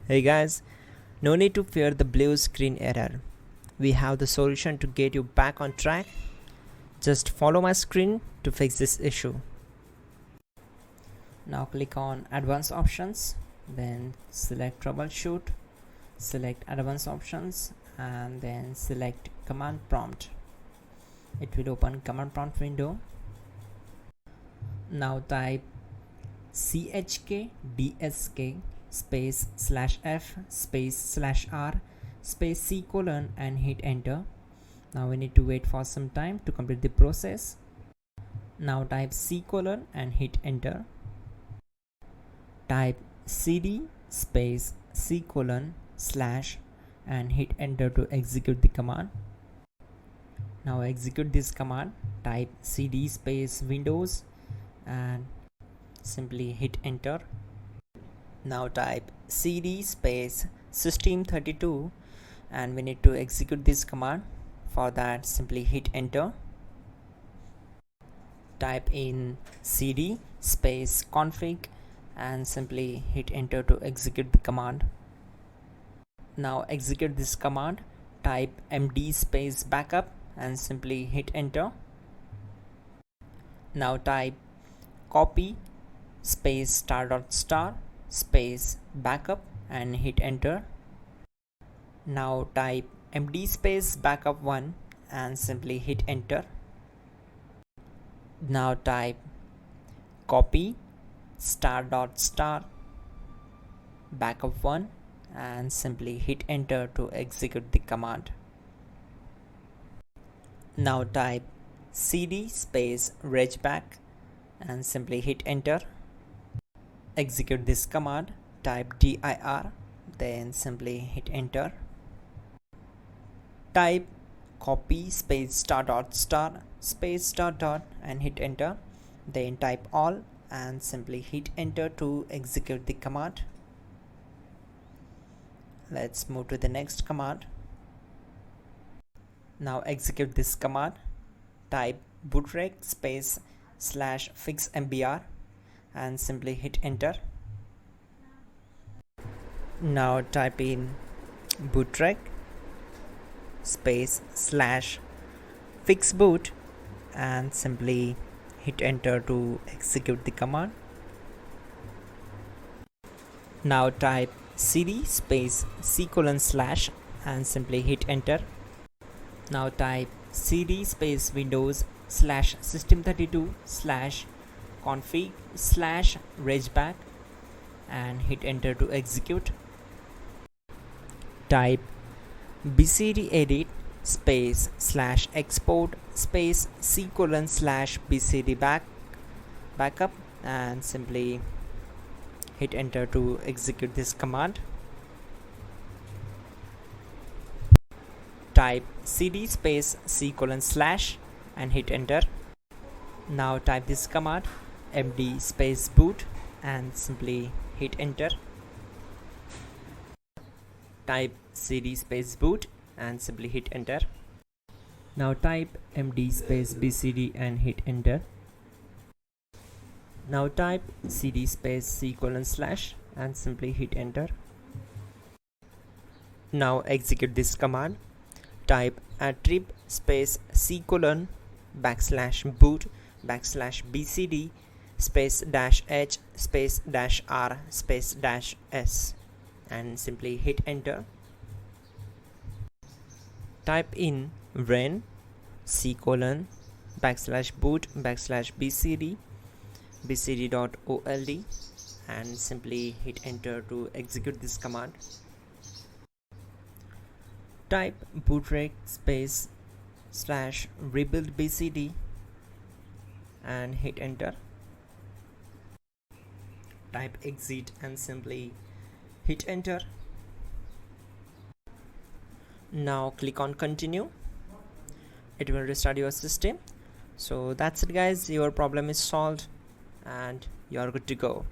Hey guys, no need to fear the blue screen error. We have the solution to get you back on track. Just follow my screen to fix this issue. Now click on Advanced Options, then select Troubleshoot, select Advanced Options, and then select Command Prompt. It will open Command Prompt window. Now type chkdsk space /f space /r space c colon and hit enter. Now we need to wait for some time to complete the process. Now type c colon and hit enter. Type cd space c colon / and hit enter to execute the command. Now execute this command. Type cd space windows and simply hit enter. Now type cd space system32 and we need to execute this command. For that, simply hit enter. Type in cd space config and simply hit enter to execute the command. Now execute this command. Type md space backup and simply hit enter. Now type copy space *** space backup and hit enter. Now type md space backup1 and simply hit enter. Now type copy *** backup1 and simply hit enter to execute the command. Now type cd space regback and simply hit enter. Execute this command. Type dir, then simply hit enter. Type copy space ** space .. and hit enter. Then type all and simply hit enter to execute the command. Let's move to the next command. Now execute this command. Type bootrec space /fixmbr and simply hit enter. Now type in bootrec space /fixboot and simply hit enter to execute the command. Now type cd space c colon / and simply hit enter. Now type cd space windows /system32 /config /regback and hit enter to execute. Type bcdedit space /export space c colon /bcd backup and simply hit enter to execute this command. Type cd space c colon / and hit enter. Now type this command md space boot and simply hit enter. Type cd space boot and simply hit enter. Now type md space bcd and hit enter. Now type cd space c colon / and simply hit enter. Now execute this command. Type attrib space c colon /boot /bcd space -h space -r space -s and simply hit enter. Type in ren c colon /boot /bcd bcd.old and simply hit enter to execute this command. Type bootrec space /rebuild bcd and hit enter. Type exit and simply hit enter. Now click on continue. It will restart your system. So that's it guys, your problem is solved and you are good to go.